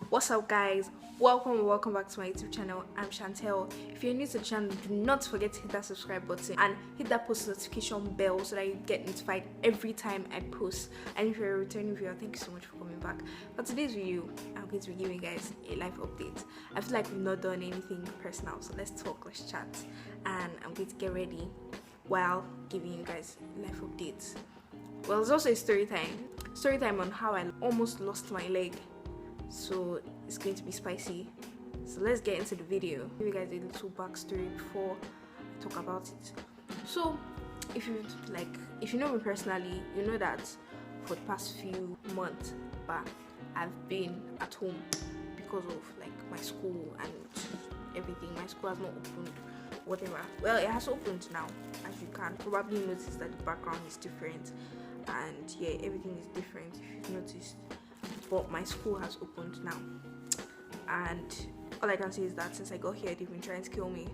What's up, guys? Welcome back to my YouTube channel. I'm Chantel. If you're new to the channel, do not forget to hit that subscribe button and hit that post notification bell so that you get notified every time I post. And if you're a returning viewer, thank you so much for coming back. For today's video, I'm going to be giving you guys a life update. I feel like we've not done anything personal, so let's talk, let's chat, and I'm going to get ready while giving you guys life updates. Well, it's also a story time on how I almost lost my leg. So it's going to be spicy. So let's get into the video. Give you guys a little backstory before I talk about it. So if you know me personally, you know that for the past few months back, I've been at home because of like my school and everything. My school has not opened, whatever. Well, it has opened now, as you can probably notice that the background is different, and yeah, everything is different if you've noticed. But my school has opened now, and all I can say is that since I got here, they've been trying to kill me.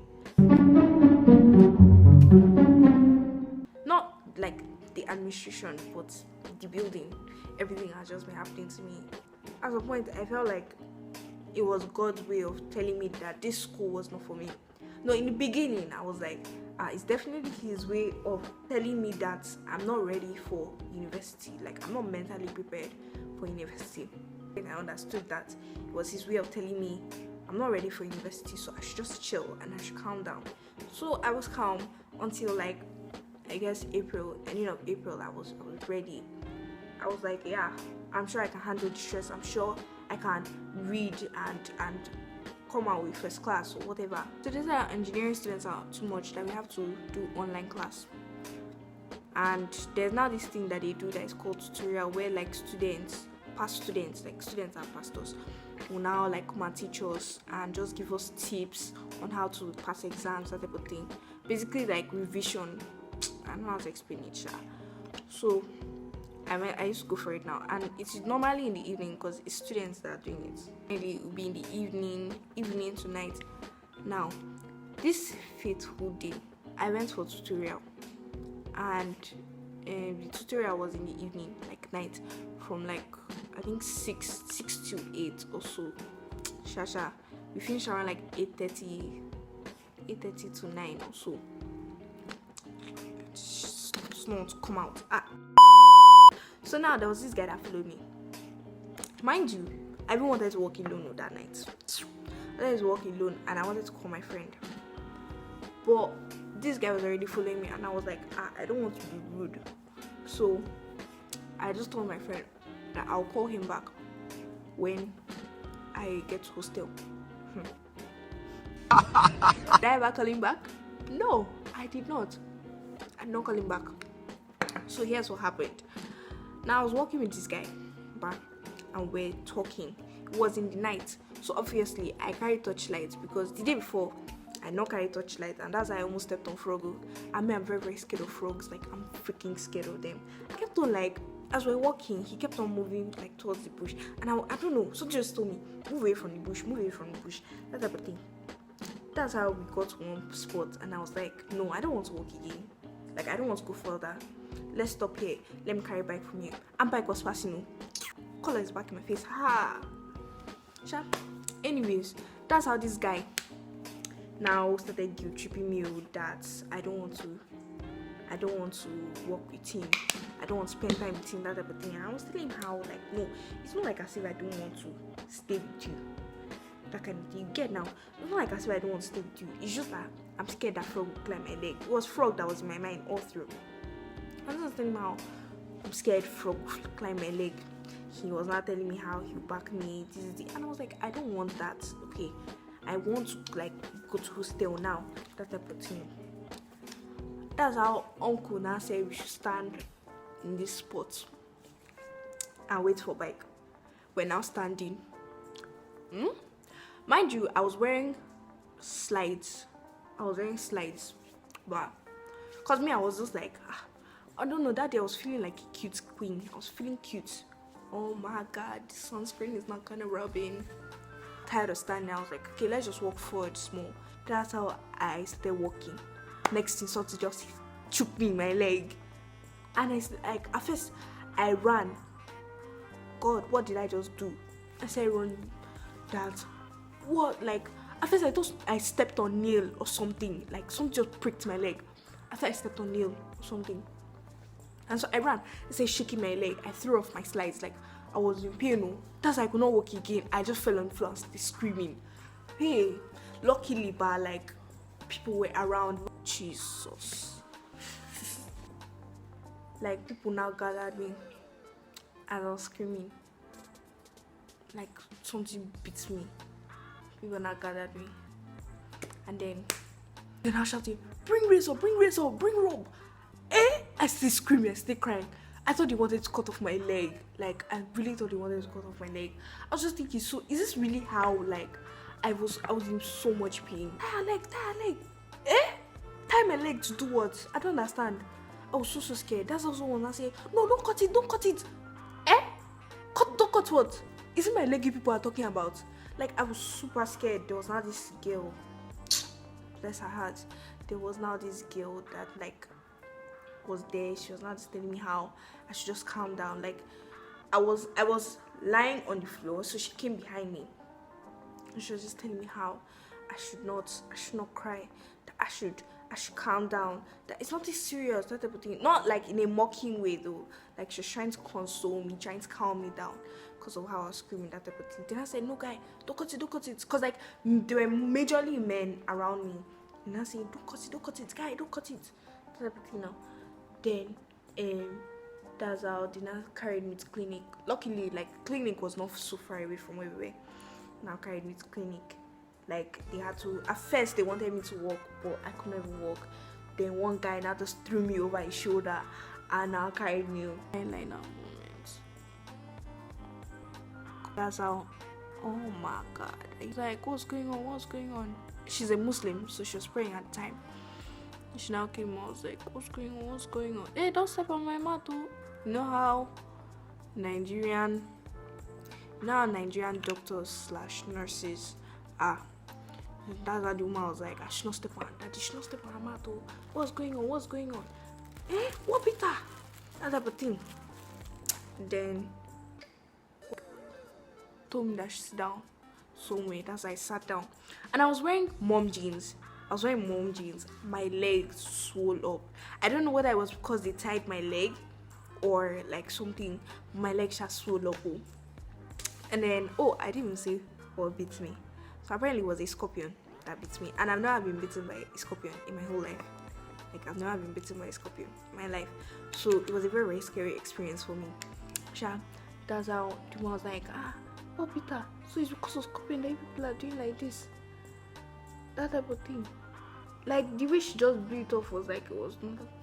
Not like the administration, but the building. Everything has just been happening to me. At a point, I felt like it was God's way of telling me that this school was not for me. No, in the beginning, I was like, it's definitely his way of telling me that I'm not ready for university. Like, I'm not mentally prepared for university. And I understood that it was his way of telling me I'm not ready for university, so I should just chill and I should calm down. So I was calm until like, I guess April, ending of April, I was ready. I was like, yeah, I'm sure I can handle the stress. I'm sure I can read and come out with first class or whatever. So these are engineering students are too much that we have to do online class. And there's now this thing that they do that is called tutorial, where like past students and pastors will now like come and teach us and just give us tips on how to pass exams, that type of thing. Basically like revision. I don't know how to explain it, sha. So I used to go for it now, and it's normally in the evening because it's students that are doing it. Maybe it will be in the evening to night. Now, this fateful day, I went for tutorial, and the tutorial was in the evening, like night, from like I think 6 to 8 or so. Shasha, we finished around like 8:30 to 9 or so. Not to come out. So now there was this guy that followed me. Mind you, I even wanted to walk alone that night. I wanted to walk alone and I wanted to call my friend. But this guy was already following me and I was like, I don't want to be rude. So I just told my friend that I'll call him back when I get to hostel. Did I ever call him back? No, I did not. I'm not calling back. So here's what happened. Now I was walking with this guy back and we're talking. It was in the night, so obviously I carried torchlight because the day before I not carried torchlight, and that's why I almost stepped on frog. I mean, I'm very, very scared of frogs. Like, I'm freaking scared of them. I kept on like, as we're walking, he kept on moving like towards the bush, and I don't know, something just told me, move away from the bush, that type of thing. That's how we got to one spot, and I was like, no, I don't want to walk again. Like, I don't want to go further. Let's stop here. Let me carry bike from here. And bike was passing. Color is back in my face. Ha! Sharp. Anyways, that's how this guy now started guilt tripping me that I don't want to work with him. I don't want to spend time with him, that type of thing. And I was telling him how, like, no, it's not like as if I don't want to stay with you. That kind of thing. You get now? It's not like as if I don't want to stay with you. It's just that I'm scared that frog will climb my leg. It was frog that was in my mind all through. I was just telling him how I'm scared frog will climb my leg. He was not telling me how he would back me, and I was like, I don't want that. Okay, I want to like go to hostel now, that type of thing. That's how uncle now said we should stand in this spot and wait for bike. We're now standing. Mind you, I was wearing slides, but cause me, I was just like, I don't know, that day I was feeling like a cute queen. I was feeling cute. Oh my god, the sunscreen is not gonna rub in. Tired of standing, I was like, okay, let's just walk forward small. That's how I started walking. Next thing, something just choked me in my leg, and at first I ran. God, what did I just do? I started running. that what, like, at first I thought I stepped on nail or something, like something just pricked my leg. I thought I stepped on nail or something, and so I ran. It said shaking my leg. I threw off my slides, like I was in pain. No, that's why I could not walk again. I just fell on the floor and started screaming. Hey, luckily, but like people were around. Jesus, like people now gathered me, and I was screaming. Like something beats me. People now gathered me, and then I shouted, "Bring razor, bring razor, bring rope!" I still screaming, I still crying. I thought they wanted to cut off my leg. Like I really thought they wanted to cut off my leg. I was just thinking, so is this really how like I was in so much pain? Tie a leg, tie a leg. Tie my leg to do what? I don't understand. I was so scared. That's also when I say, no, don't cut it, don't cut it. Don't cut what? Is it my leg you people are talking about? Like I was super scared. There was now this girl, bless her heart, there was now this girl that like was there. She was now just telling me how I should just calm down. Like I was lying on the floor, so she came behind me and she was just telling me how I should not cry, that I should calm down, that it's nothing serious, that type of thing. Not like in a mocking way though, like she was trying to console me, trying to calm me down because of how I was screaming, that type of thing. Then I said, no guy, don't cut it, because like there were majorly men around me, and I said, don't cut it, guy, don't cut it, that type of thing. Now then that's how they now carried me to clinic. Luckily, like clinic was not so far away from where we were. Now carried me to clinic. Like they had to, at first they wanted me to walk, but I couldn't even walk. Then one guy now just threw me over his shoulder and now carried me. Like now moments. That's how, oh my god. He's like, what's going on? She's a Muslim, so she was praying at the time. She now came, I was like, what's going on? Hey, don't step on my mat, oh. You know how Nigerian doctors / nurses are. That's how the woman was like, I should not step on that. She should not step on her mat, oh. What's going on? What Peter? That type of thing. Then told me that she sit down somewhere. That's why I sat down. And I was wearing mom jeans. My legs swole up. I don't know whether it was because they tied my leg or like something. My legs just swole up. And then, I didn't even say what bit me. So apparently it was a scorpion that bit me. And I've never been bitten by a scorpion in my whole life. Like I've never been bitten by a scorpion in my life. So it was a very, very scary experience for me. That's how the one was like, oh Peter, so it's because of scorpion that people are doing like this. That type of thing. Like the way she just blew it off was like it was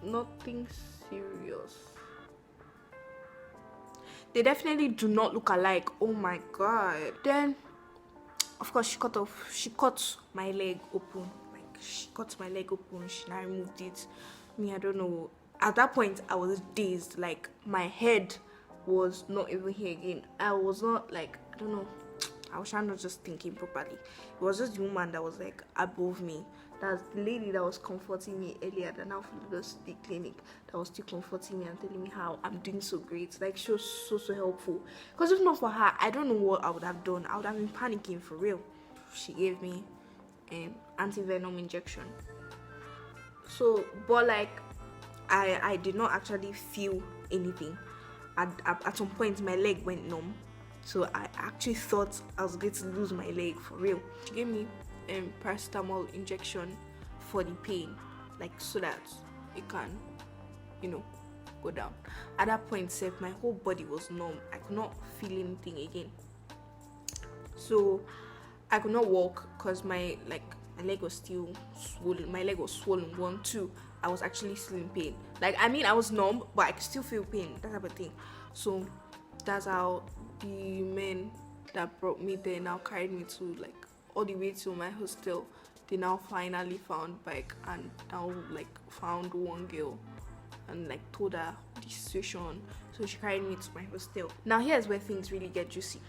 nothing serious. They definitely do not look alike. Oh my god. Then of course she cut my leg open. She now removed it. I don't know. At that point I was dazed. Like my head was not even here again. I was not like, I don't know. I was not just thinking properly. It was just the woman that was like above me. That's the lady that was comforting me earlier that now followed us to the clinic, that was still comforting me and telling me how I'm doing so great. Like she was so helpful. Because if not for her, I don't know what I would have done. I would have been panicking for real. She gave me an anti-venom injection. So, but like I did not actually feel anything. At some point my leg went numb. So I actually thought I was going to lose my leg for real. She gave me a paracetamol injection for the pain, like so that it can, go down. At that point, my whole body was numb. I could not feel anything again. So I could not walk because my leg was still swollen. My leg was swollen. 1, 2. I was actually still in pain. I was numb, but I could still feel pain. That type of thing. So that's how the men that brought me there now carried me to all the way to my hostel. They now finally found bike and now found one girl and told her the situation. So she carried me to my hostel. Now here's where things really get juicy.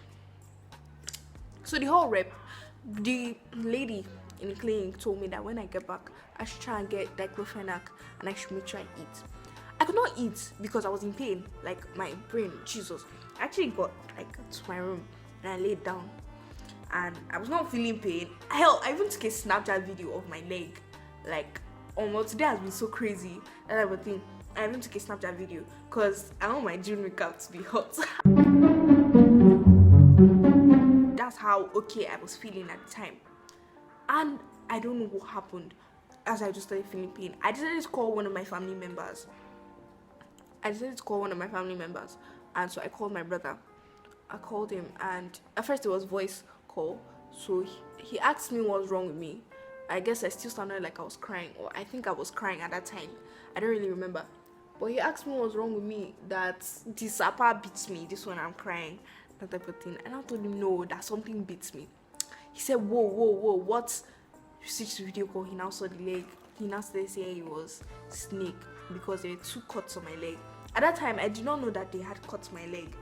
So the lady in the clinic told me that when I get back, I should try and get diclofenac and I should make sure I eat. I could not eat because I was in pain. My brain, Jesus. I actually got to my room and I laid down and I was not feeling pain. Hell, I even took a Snapchat video of my leg. Like, today has been so crazy. That type of thing. I even took a Snapchat video because I want my June makeup to be hot. That's how okay I was feeling at the time. And I don't know what happened as I just started feeling pain. I decided to call one of my family members. And so I called my brother. I called him, and at first it was voice call. So he asked me what's wrong with me. I guess I still sounded like I was crying, or I think I was crying at that time. I don't really remember. But he asked me what's wrong with me, that this appa beats me, this one I'm crying, that type of thing. And I told him no, that something beats me. He said, whoa, what? You switched to video call, he now saw the leg. He now started saying it was snake because there were 2 cuts on my leg. At that time, I did not know that they had cut my leg.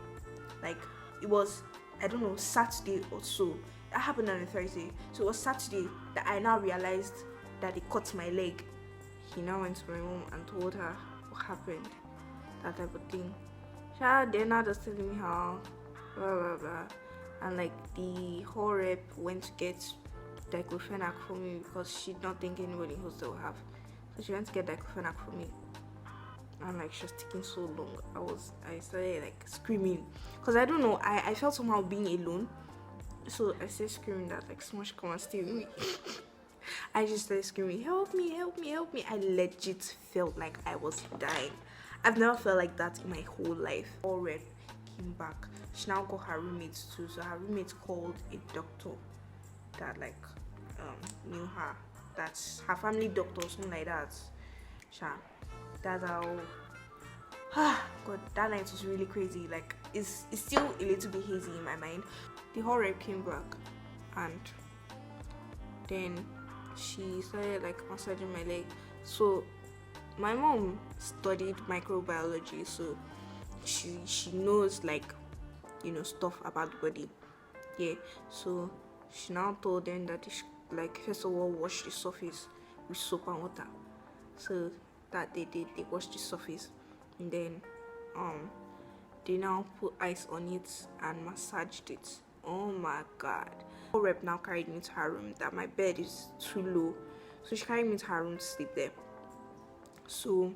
Like, it was, I don't know, Saturday or so. That happened on a Thursday. So it was Saturday that I now realized that they cut my leg. He now went to my mom and told her what happened. That type of thing. They're now just telling me how, blah, blah, blah. And like, the whole rep went to get diclofenac for me because she did not think anybody in the hostel would have. So she went to get diclofenac for me. And like, she was taking so long. I started like screaming because I don't know, I felt somehow being alone. So I started screaming that like someone should come and stay with me. I just started screaming, help me. I legit felt like I was dying. I've never felt like that in my whole life. All red came back. She now got her roommates too. So her roommates called a doctor that like knew her. That's her family doctor, something like that. That's how. God, that night was really crazy. Like, it's still a little bit hazy in my mind. The whole rep came back, and then she started like massaging my leg. So my mom studied microbiology, so she knows like, you know, stuff about the body. Yeah. So she now told them that they should, like, first of all, wash the surface with soap and water. So that they did. They washed the surface, and then they now put ice on it and massaged it. Oh my god. The rep now carried me to her room that my bed is too low, so she carried me to her room to sleep there. So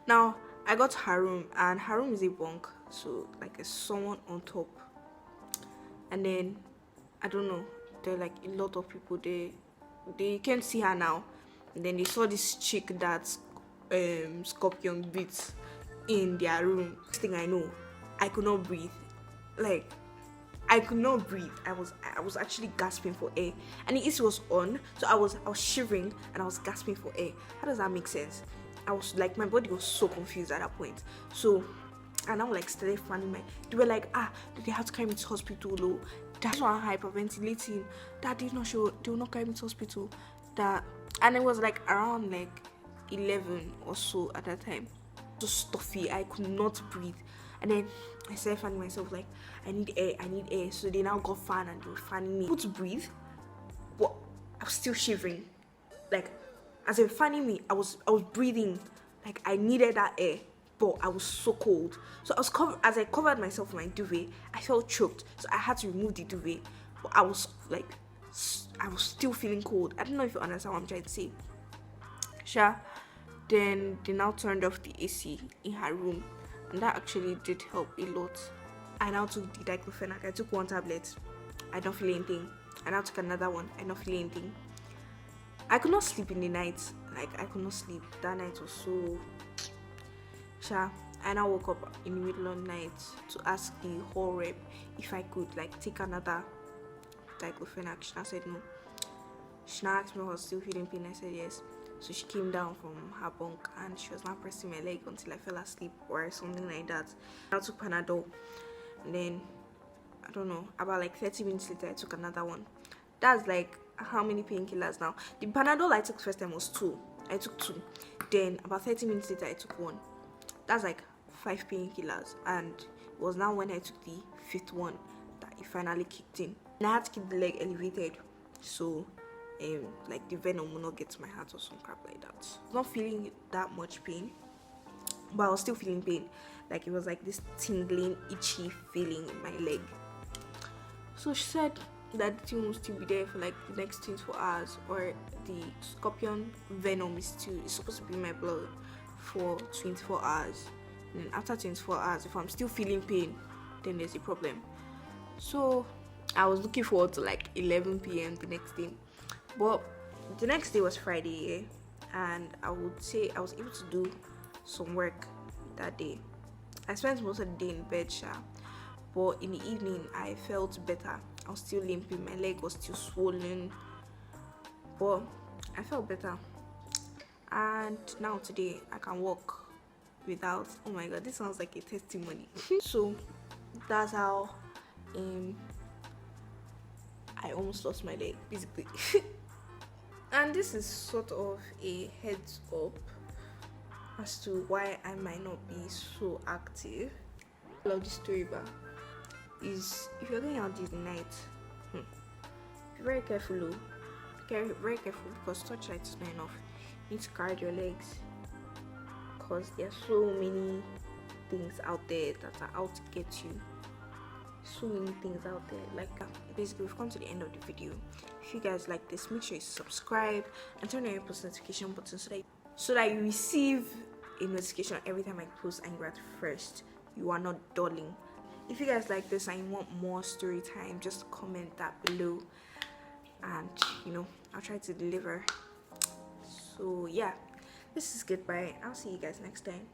now I got to her room, and her room is a bunk, so like there's someone on top, and then I don't know, there are like a lot of people there. They can't see her now, and then they saw this chick that Scorpion beats in their room. Next thing I know, I could not breathe. Like, I could not breathe. I was actually gasping for air, and the AC was on, so I was shivering and I was gasping for air. How does that make sense? I was like, my body was so confused at that point. So I now like started fanning they were like, they have to carry me to hospital though. That's why I'm hyperventilating. That did not show, they will not carry me to hospital. And it was like around like 11 or so at that time. So stuffy, I could not breathe. And then I started fanning myself like, I need air. So they now got fan and they were fanning me. I could breathe, but I was still shivering. Like, as they were fanning me, I was breathing. Like, I needed that air, but I was so cold. So as I covered myself with my duvet, I felt choked. So I had to remove the duvet. But I was still feeling cold. I don't know if you understand what I'm trying to say. Sure. Then they now turned off the AC in her room, and that actually did help a lot. I now took the diclofenac. I took 1 tablet. I don't feel anything. I now took another one. I don't feel anything. I could not sleep in the night. Like, I could not sleep. That night was so... Sure. I now woke up in the middle of the night to ask the whole rep if I could like take another diclofenac. She now said no. She now asked me if I was still feeling pain. I said yes. So she came down from her bunk and she was now pressing my leg until I fell asleep or something like that. I took Panadol, and then I don't know, about like 30 minutes later I took another one. That's like how many painkillers now? The Panadol I took first time was 2. I took 2. Then about 30 minutes later I took 1. That's like 5 painkillers, and it was now when I took the 5th one that it finally kicked in. And I had to keep the leg elevated, so like the venom will not get to my heart or some crap like that. I was not feeling that much pain, but I was still feeling pain. Like, it was like this tingling, itchy feeling in my leg. So she said that the thing will still be there for like the next 24 hours, or the scorpion venom is supposed to be in my blood for 24 hours. And then after 24 hours, if I'm still feeling pain, then there's a problem. So I was looking forward to like 11 p.m. the next day. But the next day was Friday, and I would say I was able to do some work that day. I spent most of the day in bed, but in the evening I felt better. I was still limping, my leg was still swollen, but I felt better. And now today I can walk without, oh my god, this sounds like a testimony. So that's how I almost lost my leg, basically. And this is sort of a heads up as to why I might not be so active. I love this story, but is if you're going out this night, be very careful, very careful, because torchlight is not enough. You need to guard your legs, because there are so many things out there that are out to get you. So many things out there. Like basically, we've come to the end of the video. If you guys like this, make sure you subscribe and turn on your post notification button so that you receive a notification every time I post and you're at first. You are not dulling. If you guys like this and you want more story time, just comment that below, and I'll try to deliver. So yeah, this is goodbye. I'll see you guys next time.